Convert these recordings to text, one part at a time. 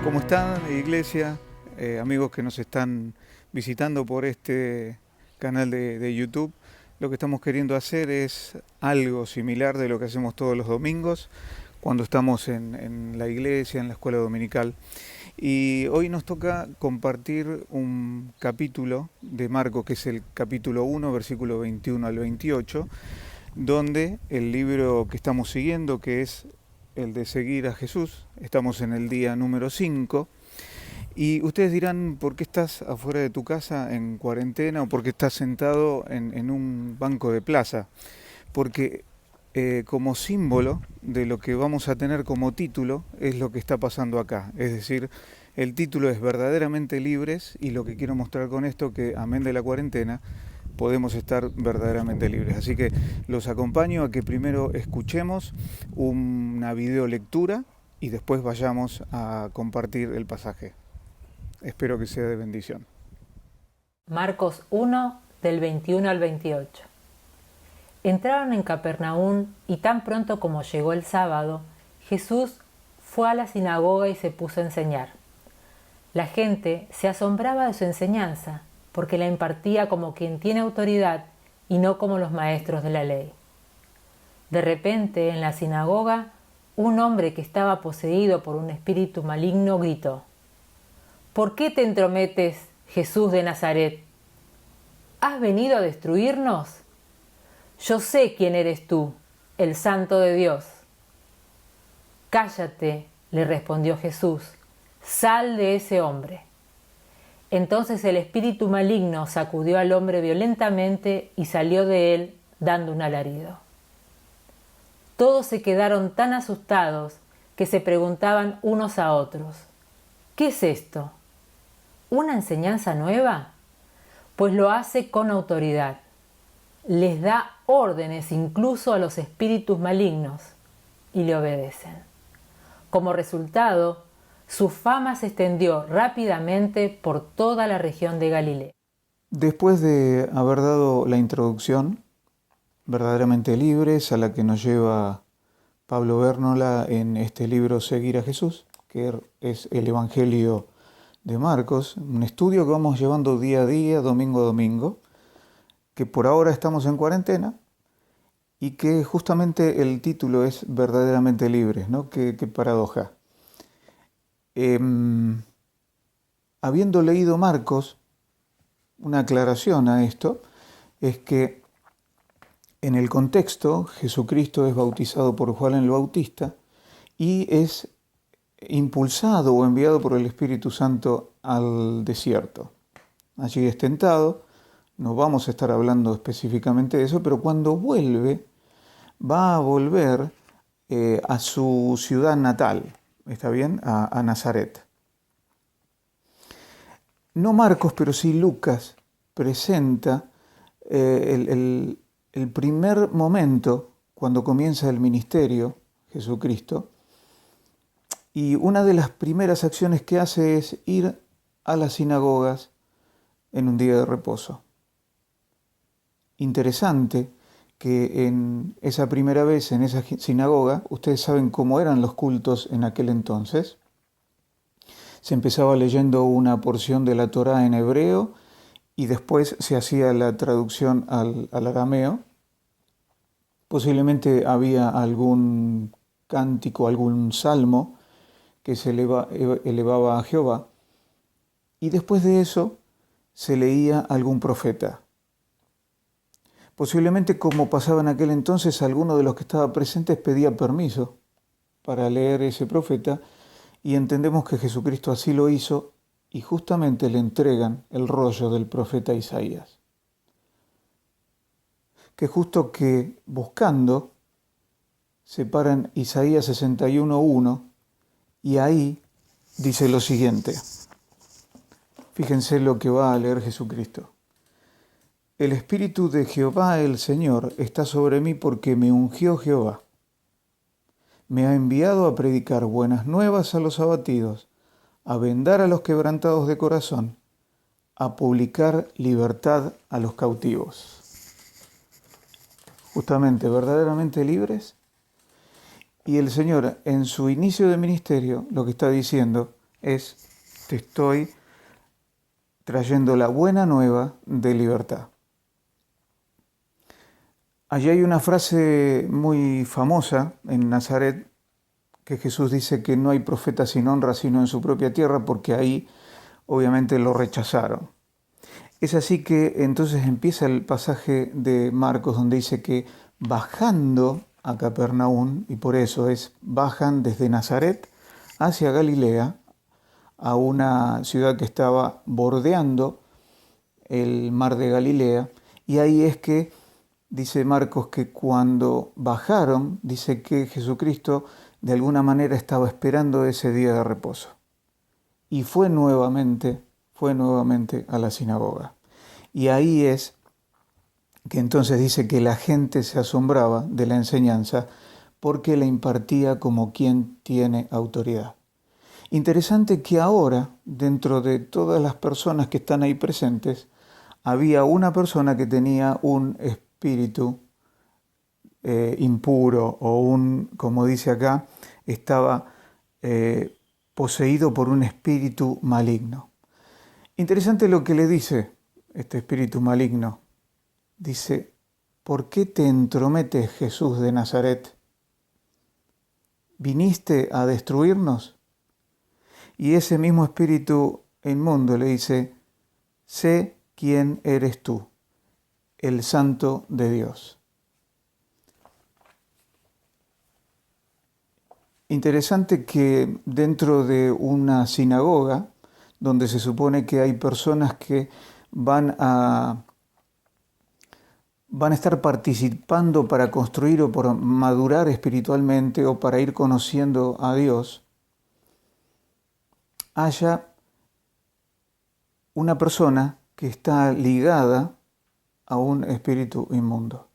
¿Cómo están, iglesia? Amigos que nos están visitando por este canal de YouTube. Lo que estamos queriendo hacer es algo similar de lo que hacemos todos los domingos cuando estamos en la iglesia, en la escuela dominical. Y hoy nos toca compartir un capítulo de Marcos, que es el capítulo 1, versículo 21 al 28, donde el libro que estamos siguiendo, que es el de seguir a Jesús, estamos en el día número 5, y ustedes dirán, ¿por qué estás afuera de tu casa en cuarentena o por qué estás sentado en un banco de plaza? Porque como símbolo de lo que vamos a tener como título es lo que está pasando acá. Es decir, el título es verdaderamente libres y lo que quiero mostrar con esto que amén de la cuarentena podemos estar verdaderamente libres. Así que los acompaño a que primero escuchemos una video lectura y después vayamos a compartir el pasaje. Espero que sea de bendición. Marcos 1, del 21 al 28. Entraron en Capernaum y tan pronto como llegó el sábado, Jesús fue a la sinagoga y se puso a enseñar. La gente se asombraba de su enseñanza, porque la impartía como quien tiene autoridad y no como los maestros de la ley. De repente, en la sinagoga, un hombre que estaba poseído por un espíritu maligno gritó: ¿Por qué te entrometes, Jesús de Nazaret? ¿Has venido a destruirnos? Yo sé quién eres tú, el Santo de Dios. Cállate, le respondió Jesús, sal de ese hombre. Entonces el espíritu maligno sacudió al hombre violentamente y salió de él dando un alarido. Todos se quedaron tan asustados que se preguntaban unos a otros: ¿qué es esto? ¿Una enseñanza nueva? Pues lo hace con autoridad. Les da órdenes incluso a los espíritus malignos y le obedecen. Como resultado, su fama se extendió rápidamente por toda la región de Galilea. Después de haber dado la introducción, verdaderamente libres, a la que nos lleva Pablo Bérnola en este libro Seguir a Jesús, que es el Evangelio de Marcos, un estudio que vamos llevando día a día, domingo a domingo, que por ahora estamos en cuarentena y que justamente el título es verdaderamente libres, ¿no? Qué paradoja. Habiendo leído Marcos, una aclaración a esto es que en el contexto Jesucristo es bautizado por Juan el Bautista y es impulsado o enviado por el Espíritu Santo al desierto. Allí es tentado, no vamos a estar hablando específicamente de eso, pero cuando vuelve, va a volver a su ciudad natal, ¿está bien? A Nazaret. No Marcos, pero sí Lucas presenta el primer momento cuando comienza el ministerio, Jesucristo, y una de las primeras acciones que hace es ir a las sinagogas en un día de reposo. Interesante que en esa primera vez en esa sinagoga, ustedes saben cómo eran los cultos en aquel entonces. Se empezaba leyendo una porción de la Torá en hebreo y después se hacía la traducción al arameo. Posiblemente había algún cántico, algún salmo que se elevaba a Jehová, y después de eso se leía algún profeta. Posiblemente, como pasaba en aquel entonces, alguno de los que estaban presentes pedía permiso para leer ese profeta, y entendemos que Jesucristo así lo hizo, y justamente le entregan el rollo del profeta Isaías. Que justo que buscando, se paran Isaías 61:1, y ahí dice lo siguiente. Fíjense lo que va a leer Jesucristo. El Espíritu de Jehová el Señor está sobre mí porque me ungió Jehová. Me ha enviado a predicar buenas nuevas a los abatidos, a vendar a los quebrantados de corazón, a publicar libertad a los cautivos. Justamente, verdaderamente libres. Y el Señor, en su inicio de ministerio, lo que está diciendo es: te estoy trayendo la buena nueva de libertad. Allí hay una frase muy famosa en Nazaret, que Jesús dice que no hay profeta sin honra sino en su propia tierra, porque ahí obviamente lo rechazaron. Es así que entonces empieza el pasaje de Marcos donde dice que bajando a Capernaum, y por eso bajan desde Nazaret hacia Galilea, a una ciudad que estaba bordeando el mar de Galilea, y ahí es que dice Marcos que cuando bajaron, dice que Jesucristo de alguna manera estaba esperando ese día de reposo. Y fue nuevamente a la sinagoga. Y ahí es que entonces dice que la gente se asombraba de la enseñanza porque la impartía como quien tiene autoridad. Interesante que ahora, dentro de todas las personas que están ahí presentes, había una persona que tenía un espíritu impuro o como dice acá, estaba poseído por un espíritu maligno. Interesante lo que le dice este espíritu maligno. Dice: ¿por qué te entrometes, Jesús de Nazaret? ¿Viniste a destruirnos? Y ese mismo espíritu inmundo le dice: sé quién eres tú, el Santo de Dios. Interesante que dentro de una sinagoga, donde se supone que hay personas que van a estar participando para construir o para madurar espiritualmente o para ir conociendo a Dios, haya una persona que está ligada a un espíritu inmundo.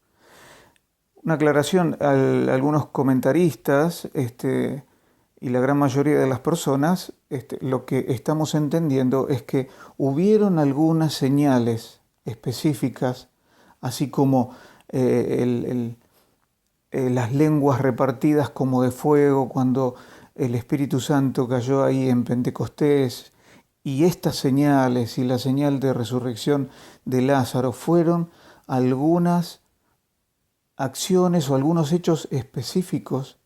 Una aclaración: algunos comentaristas y la gran mayoría de las personas, lo que estamos entendiendo es que hubieron algunas señales específicas, así como las lenguas repartidas como de fuego cuando el Espíritu Santo cayó ahí en Pentecostés, y estas señales y la señal de resurrección de Lázaro fueron algunas acciones o algunos hechos específicos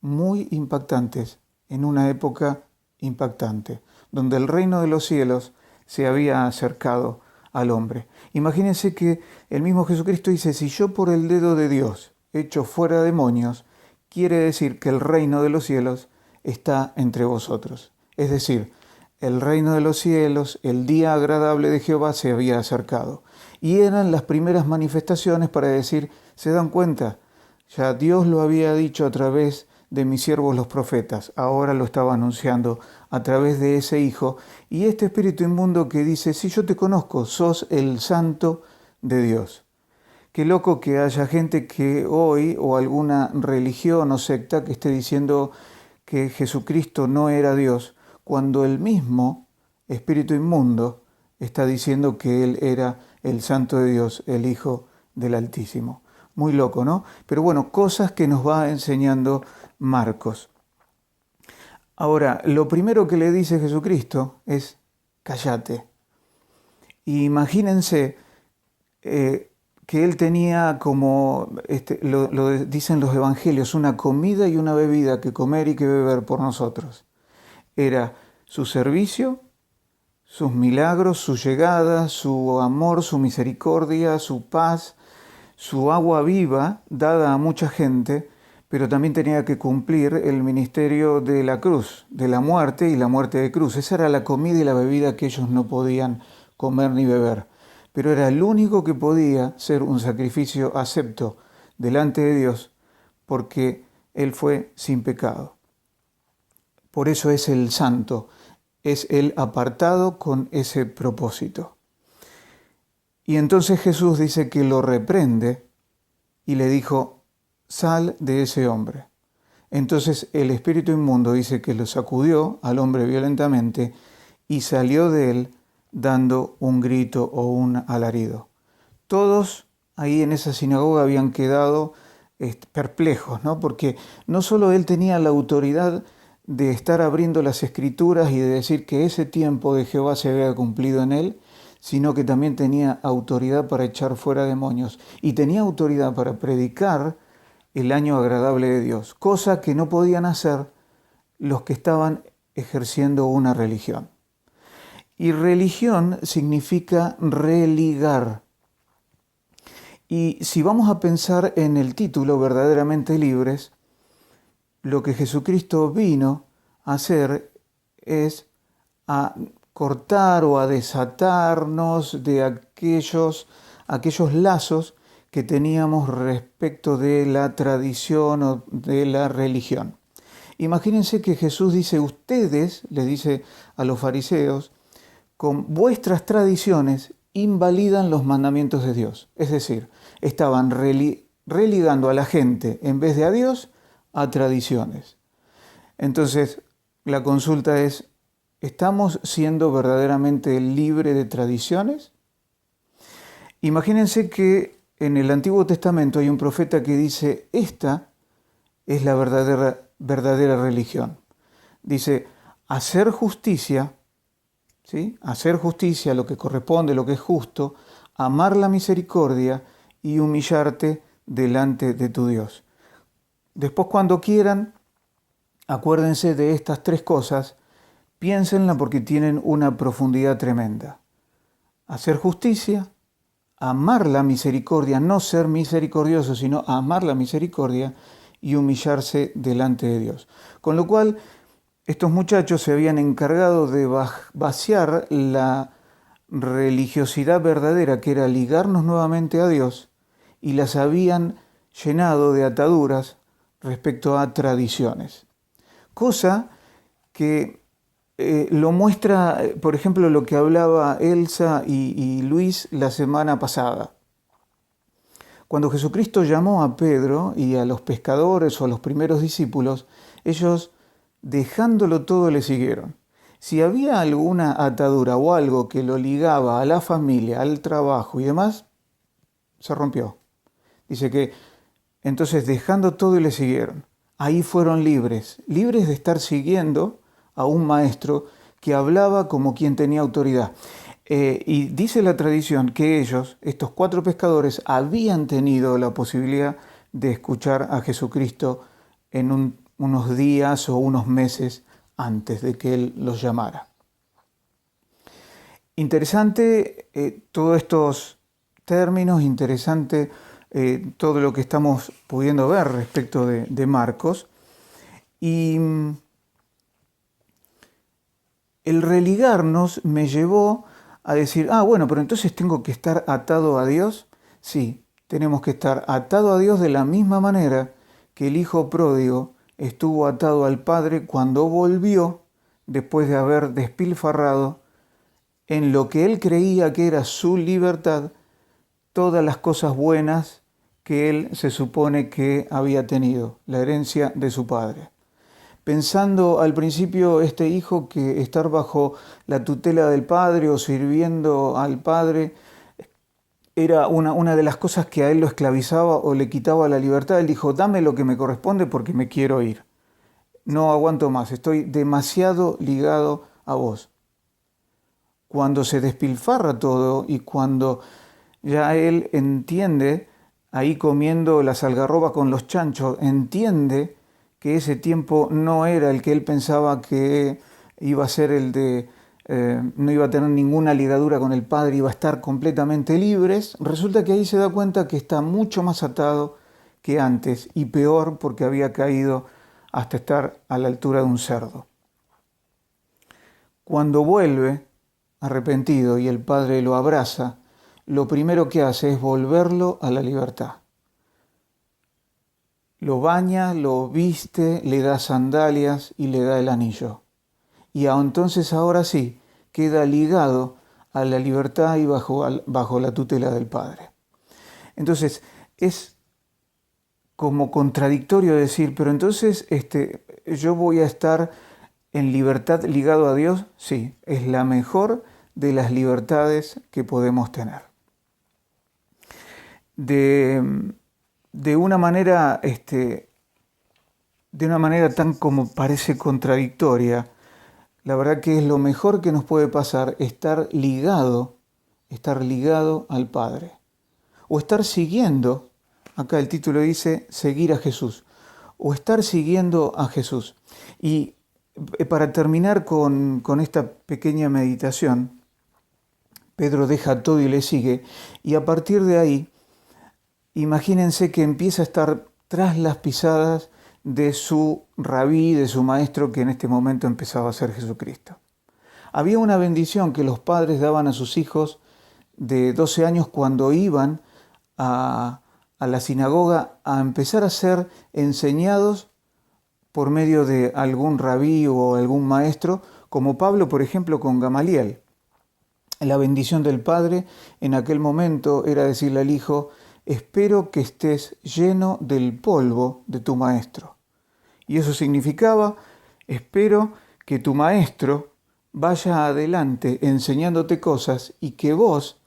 muy impactantes en una época impactante, donde el reino de los cielos se había acercado al hombre. Imagínense que el mismo Jesucristo dice: si yo por el dedo de Dios echo fuera demonios, quiere decir que el reino de los cielos está entre vosotros. Es decir, el reino de los cielos, el día agradable de Jehová se había acercado. Y eran las primeras manifestaciones para decir: ¿se dan cuenta? Ya Dios lo había dicho a través de mis siervos los profetas, ahora lo estaba anunciando a través de ese Hijo, y este espíritu inmundo que dice: si yo te conozco, sos el Santo de Dios. Qué loco que haya gente que hoy, o alguna religión o secta, que esté diciendo que Jesucristo no era Dios, cuando el mismo espíritu inmundo está diciendo que Él era el Santo de Dios, el Hijo del Altísimo. Muy loco, ¿no? Pero bueno, cosas que nos va enseñando Marcos. Ahora, lo primero que le dice Jesucristo es: cállate. Imagínense que Él tenía como, lo dicen los evangelios, una comida y una bebida que comer y que beber por nosotros. Era su servicio, sus milagros, su llegada, su amor, su misericordia, su paz, su agua viva dada a mucha gente, pero también tenía que cumplir el ministerio de la cruz, de la muerte y la muerte de cruz. Esa era la comida y la bebida que ellos no podían comer ni beber, pero era el único que podía ser un sacrificio acepto delante de Dios, porque Él fue sin pecado. Por eso es el santo, es el apartado con ese propósito. Y entonces Jesús dice que lo reprende y le dijo: sal de ese hombre. Entonces el espíritu inmundo dice que lo sacudió al hombre violentamente y salió de él dando un grito o un alarido. Todos ahí en esa sinagoga habían quedado perplejos, ¿no? Porque no solo él tenía la autoridad de estar abriendo las Escrituras y de decir que ese tiempo de Jehová se había cumplido en él, sino que también tenía autoridad para echar fuera demonios y tenía autoridad para predicar el año agradable de Dios, cosa que no podían hacer los que estaban ejerciendo una religión. Y religión significa religar. Y si vamos a pensar en el título verdaderamente libres, lo que Jesucristo vino a hacer es a cortar o a desatarnos de aquellos lazos que teníamos respecto de la tradición o de la religión. Imagínense que Jesús dice, ustedes, les dice a los fariseos, con vuestras tradiciones invalidan los mandamientos de Dios. Es decir, estaban religando a la gente en vez de a Dios a tradiciones. Entonces, la consulta es, ¿estamos siendo verdaderamente libres de tradiciones? Imagínense que en el Antiguo Testamento hay un profeta que dice, esta es la verdadera religión. Dice, hacer justicia, ¿sí? Hacer justicia, lo que corresponde, lo que es justo, amar la misericordia y humillarte delante de tu Dios. Después, cuando quieran, acuérdense de estas tres cosas, piénsenla porque tienen una profundidad tremenda. Hacer justicia, amar la misericordia, no ser misericordioso, sino amar la misericordia y humillarse delante de Dios. Con lo cual, estos muchachos se habían encargado de vaciar la religiosidad verdadera, que era ligarnos nuevamente a Dios, y las habían llenado de ataduras respecto a tradiciones. Cosa que lo muestra, por ejemplo, lo que hablaba Elsa y Luis la semana pasada. Cuando Jesucristo llamó a Pedro y a los pescadores o a los primeros discípulos, ellos, dejándolo todo, le siguieron. Si había alguna atadura o algo que lo ligaba a la familia, al trabajo y demás, se rompió. Dice que entonces dejando todo y le siguieron. Ahí fueron libres de estar siguiendo a un maestro que hablaba como quien tenía autoridad. Y dice la tradición que ellos, estos 4 pescadores, habían tenido la posibilidad de escuchar a Jesucristo en unos días o unos meses antes de que Él los llamara. Interesante todos estos términos, interesante todo lo que estamos pudiendo ver respecto de Marcos. Y el religarnos me llevó a decir, bueno, pero entonces tengo que estar atado a Dios. Sí, tenemos que estar atado a Dios de la misma manera que el hijo pródigo estuvo atado al Padre cuando volvió después de haber despilfarrado en lo que él creía que era su libertad todas las cosas buenas que él se supone que había tenido, la herencia de su padre. Pensando al principio este hijo que estar bajo la tutela del padre o sirviendo al padre era una de las cosas que a él lo esclavizaba o le quitaba la libertad. Él dijo, dame lo que me corresponde porque me quiero ir. No aguanto más, estoy demasiado ligado a vos. Cuando se despilfarra todo y cuando ya él entiende, ahí comiendo las algarrobas con los chanchos, entiende que ese tiempo no era el que él pensaba que iba a ser el de, no iba a tener ninguna ligadura con el Padre, iba a estar completamente libres, resulta que ahí se da cuenta que está mucho más atado que antes y peor porque había caído hasta estar a la altura de un cerdo. Cuando vuelve arrepentido y el Padre lo abraza, lo primero que hace es volverlo a la libertad. Lo baña, lo viste, le da sandalias y le da el anillo. Y entonces ahora sí, queda ligado a la libertad y bajo la tutela del Padre. Entonces, es como contradictorio decir, pero entonces yo voy a estar en libertad ligado a Dios. Sí, es la mejor de las libertades que podemos tener. De una manera de una manera tan como parece contradictoria. La verdad que es lo mejor que nos puede pasar, estar ligado al Padre. O estar siguiendo, acá el título dice, seguir a Jesús. O estar siguiendo a Jesús. Y para terminar con esta pequeña meditación, Pedro deja todo y le sigue. Y a partir de ahí, imagínense que empieza a estar tras las pisadas de su rabí, de su maestro, que en este momento empezaba a ser Jesucristo. Había una bendición que los padres daban a sus hijos de 12 años cuando iban a la sinagoga a empezar a ser enseñados por medio de algún rabí o algún maestro, como Pablo, por ejemplo, con Gamaliel. La bendición del padre en aquel momento era decirle al hijo: espero que estés lleno del polvo de tu maestro. Y eso significaba: espero que tu maestro vaya adelante enseñándote cosas y que vos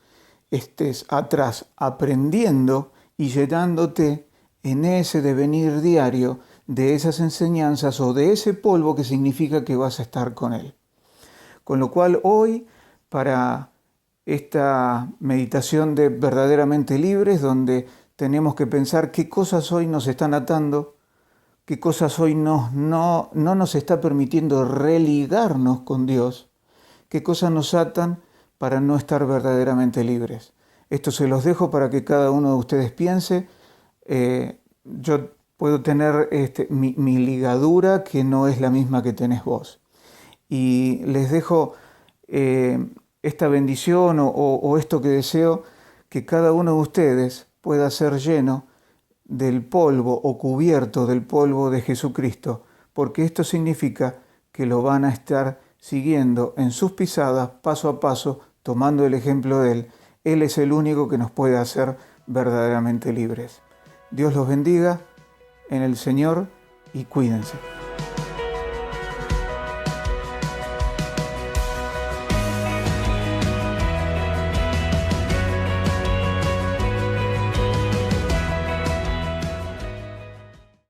estés atrás aprendiendo y llenándote en ese devenir diario de esas enseñanzas o de ese polvo que significa que vas a estar con él. Con lo cual hoy, para esta meditación de verdaderamente libres, donde tenemos que pensar qué cosas hoy nos están atando, qué cosas hoy no nos está permitiendo religarnos con Dios, qué cosas nos atan para no estar verdaderamente libres. Esto se los dejo para que cada uno de ustedes piense. Yo puedo tener mi ligadura que no es la misma que tenés vos. Y les dejo esta bendición o esto que deseo, que cada uno de ustedes pueda ser lleno del polvo o cubierto del polvo de Jesucristo, porque esto significa que lo van a estar siguiendo en sus pisadas, paso a paso, tomando el ejemplo de Él. Él es el único que nos puede hacer verdaderamente libres. Dios los bendiga en el Señor y cuídense.